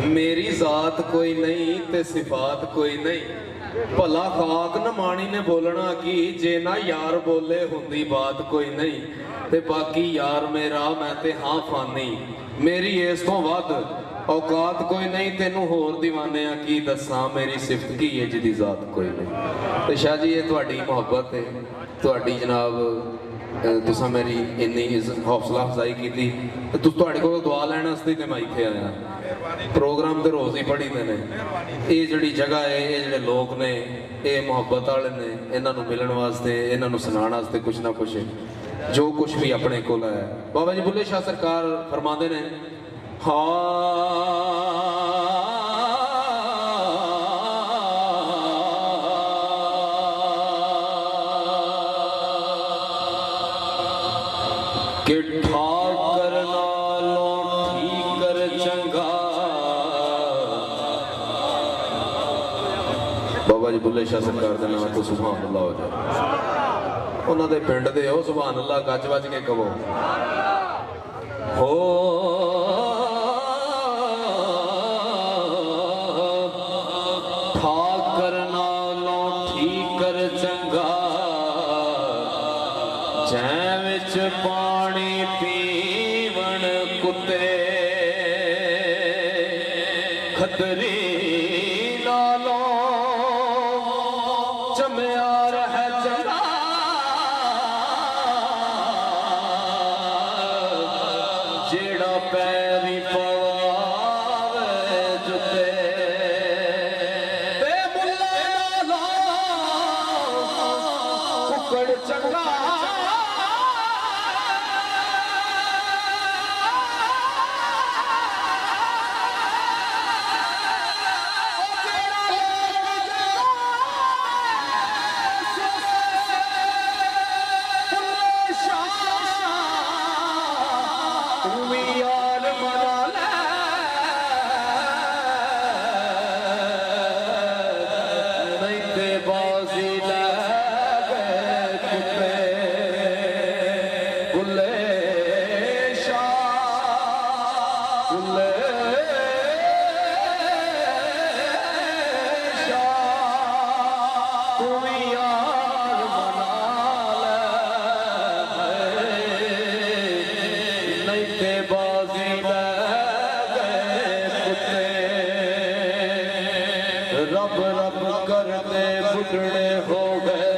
मेरी जात कोई नहीं ते सिफात कोई नहीं, भला खाक न माणी ने बोलना की, जे ना यार बोले हुंदी बात कोई नहीं, ते बाकी यार मेरा मैं ते हाँ फानी, मेरी इस तो वध औकात कोई नहीं, तेनू होर दीवाने की दसा मेरी सिफत की है जिदी जात कोई नहीं। तो शाह जी ये तुहाडी मुहब्बत है, तुहाडी जनाब तुसा मेरी इन्नी हौसला अफजाई की, तुहाडे कोल दुआ लैण वास्ते ते मैं इत्थे आया। प्रोग्राम तो रोज़ ही पढ़ी ने, ये जिहड़ी जगह है, ये जिहड़े लोग ने, ये मुहब्बत वाले ने, इन्हां मिलण वास्ते, इन्हां सुनाउण वास्ते कुछ ना कुछ जो कुछ भी अपने कोल है। बाबा जी बुल्ले शाह सरकार फरमाते ने, कि ठाक कर नालों ठीक कर चंगा। बाबा जी बुल्ले शाह सरकार के नाम तो सुभान अल्लाह हो जाए, उन्होंने पिंड दे हो सुभान अल्लाह गज वज के कहो हो। ठाक कर नालों ठीक कर चंगा, जै विच पानी पीवण कुत्ते, खतरी नालों जमया रह चंगा, जेड़ा पैरी पवावे जुते, ते मुल्ला नालों कुकड़ चंगा। रब रब करते बुढ़े हो गए,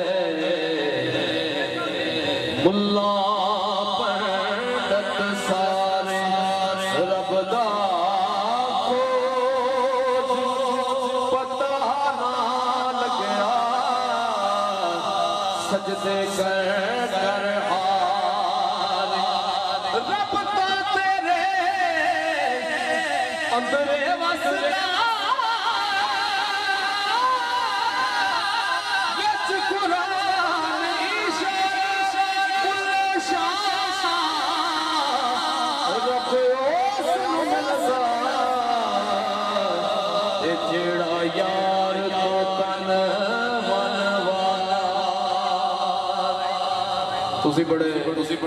मुल्ला पंडित सारे रब दा खोज पता ना लगया, सजदे कर हार रब ता तेरे अंदरे वसदा। तुसी बड़े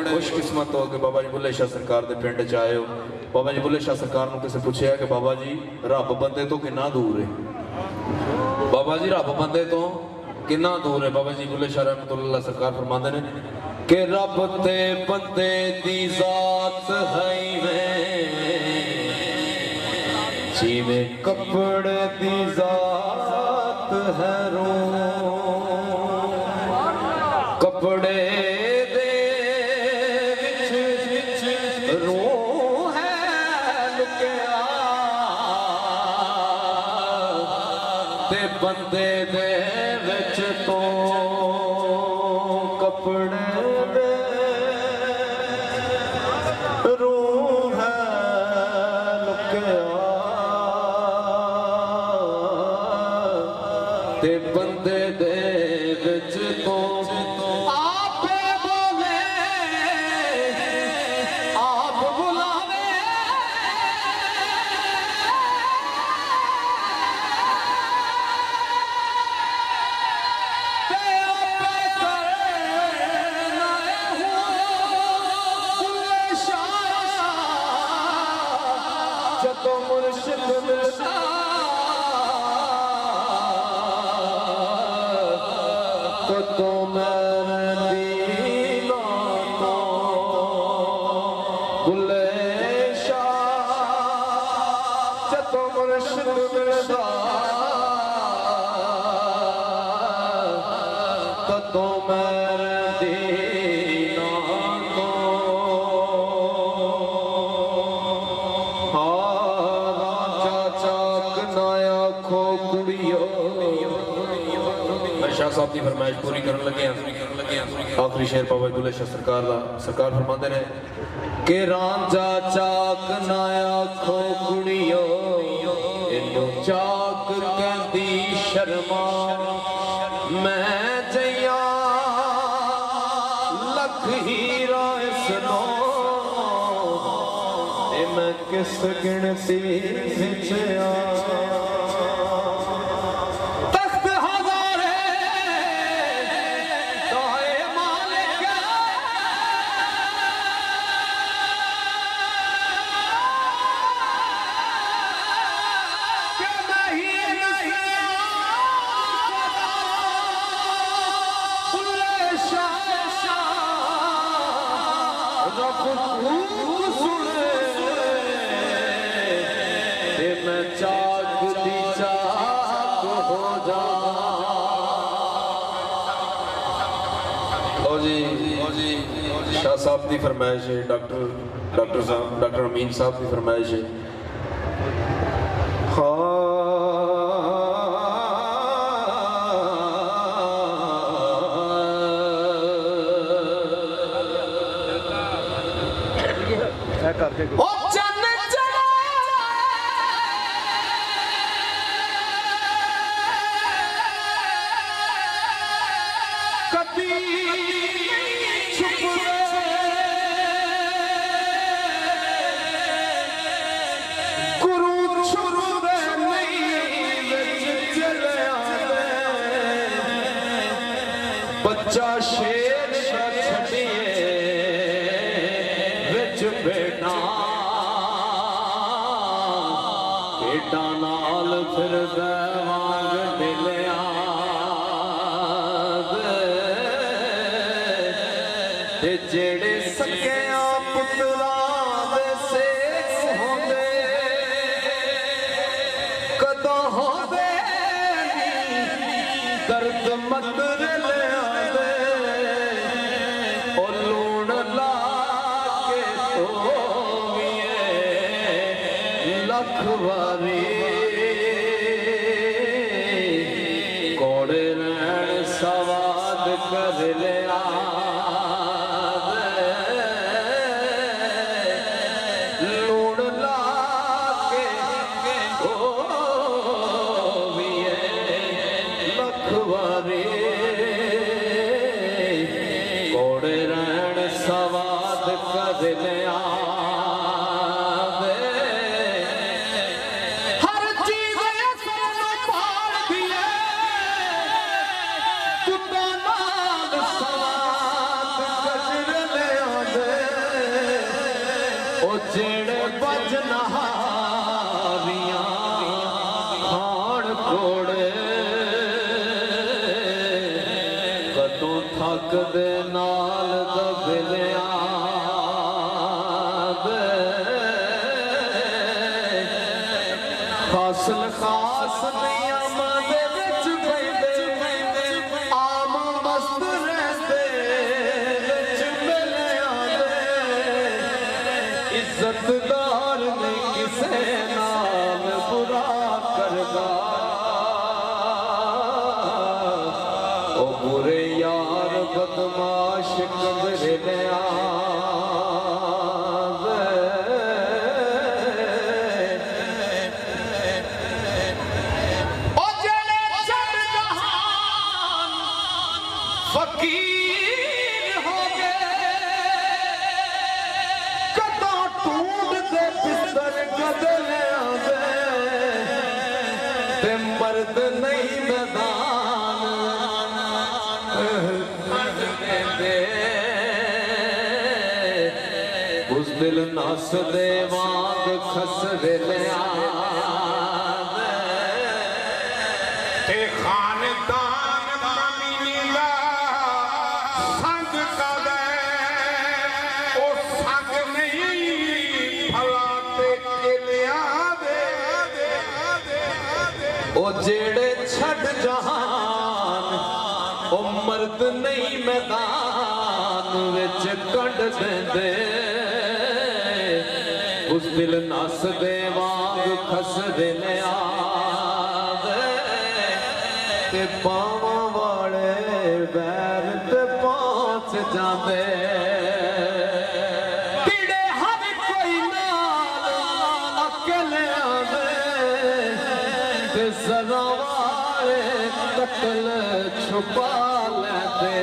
खुशकिस्मत हो कि बाबा जी बुल्ले शाह सरकार के पिंड च आए हो। बाबा जी बुल्ले शाह सरकार को किसी पूछा कि बाबा जी रब बंदे तो कितना दूर है, बाबा जी रब बंदे तो कितना दूर है। बाबा जी बुल्ले शाह रहमतुल्लाह सरकार फरमाते हैं कि रब ते बंदे दी जात है जिवें कपड़े दी जात है रो, कपड़े बंदे दे विच तो कपड़े दे रूह है लुकिया, ते बंदे दे विच तो आपे बोले आप बुलावे, जदों मुर्शिद मिलदा तो मेरे दीना तो बुले शाह जदों मुर्शिद मिलदा तो मेरे दीना तो शाह साहब की फरमाइश पूरी करन लगे आखिरी शेर बाबा दुल्हे शाह सरकार दा सरकार फरमाते ने कि रांझा चाक ना आखो कुड़ियो इन्नू चाक कहंदी शर्मा मैं जया लख हीरा इसनो ए मैं किस गिनती विच आ शाह साहब की फरमाइश है डॉक्टर साहब डॉक्टर अमीन साहब की फरमाइश है बच्चा शेर छड़िए विच बेटा बेटा नाल फिर वांग मिलिया ते जेड़े सकिया पुत्रा दे सेख होंदे कदों होंदे दर्द मत लखवारी कोड़े रैन सवाद कर लिया लूण ला के लखवारी कोड़े रैन सवाद कर लिया जेड़े बजनहारियां खान कोड़े कदों थक दे नाल दबिलिया हासिल खास नियम दे विच बैठे आम मस्त रहते विच मिलिया इज्जतदार ने किसे नाल बुरा करदा ओ बुरे यार बदमाश कबरिया फकीर हो गए कदों टूट दे बिस्तर गदले ते मर्द नहीं मैदान दे उस दिल नस दे वांग खस लिया ओ जेड़े छड़ जहान ओ मर्द नहीं मैदान विच कंड देंदे उस दिल नस दे वांग खसदे ने ते पावां वाले बैर ते पहुंच जांदे पीड़े हर कोई नाल अकेले आंदे ते जरा वाले कतल छुपा लेंदे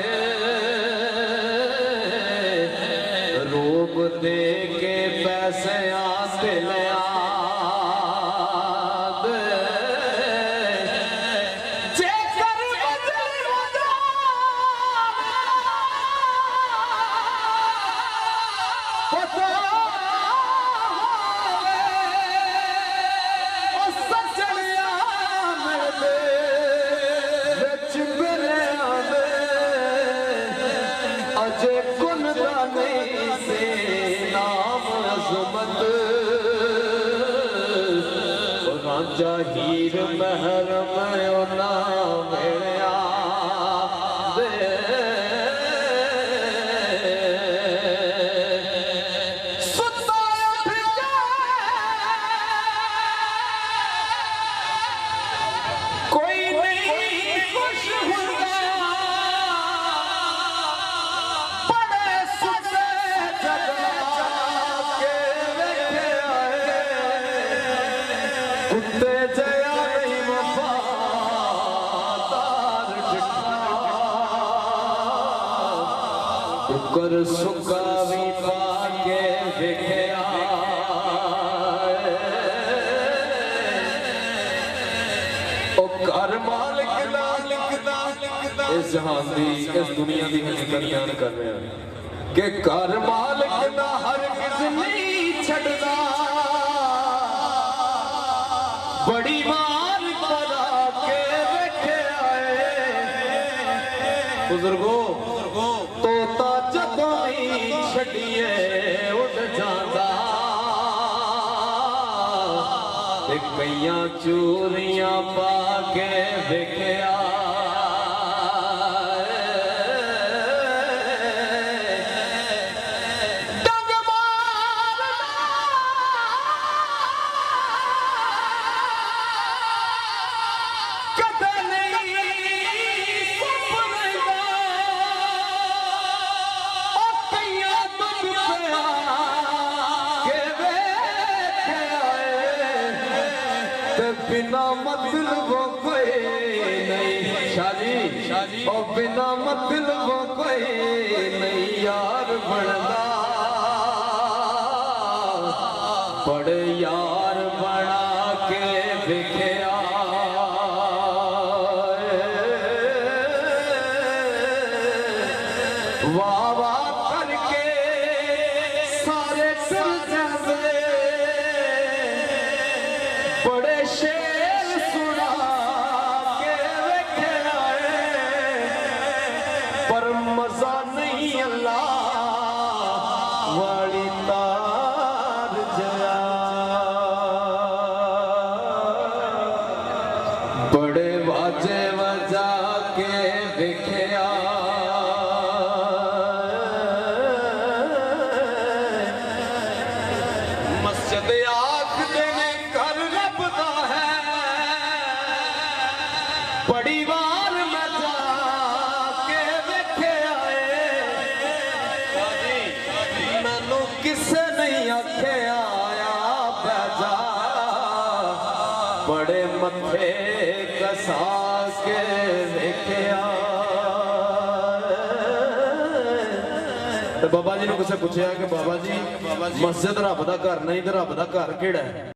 रोब दे के पैसे आते ले अजे कुल नहीं से नाम अजमत राजा हीर महरम नाम कोई नहीं खुश होगा कुत्ते जया नहीं वफादार कुकर सुखा भी पाके देखया ओ घर मालिक दा लिखदा इस जहान दी इस दुनिया दी हकीकत बयान कर रहे हैं कि घर मालिक दा हर किस नहीं छड़दा बड़ी मार करा के बैठे आए बुजुर्गो तोता जदों ही छड़िए उड़ जांदा ते कईयां चूरियां पा के वेखिया बिना मतलब कोई नहीं शाजी और बिना मतलब कोई नहीं यार बनदा बड़े यार बना के देखिया वाह वाह करके सारे फिर जाते बड़े शेर सुना के रखे आए पर मजा नहीं अल्लाह वाली तार जया बड़े वाजे वजा के देखिया मस्जिद आख देने घर रबदा है बड़ी बार मैं जाके देखे आए मैनू किसे नहीं आखे आया बैजा बड़े मथे कसा के देखिया बाबा जी ने किसे पूछा कि बाबा जी मस्जिद रब दा घर नहीं तो रब दा घर केड़ा है।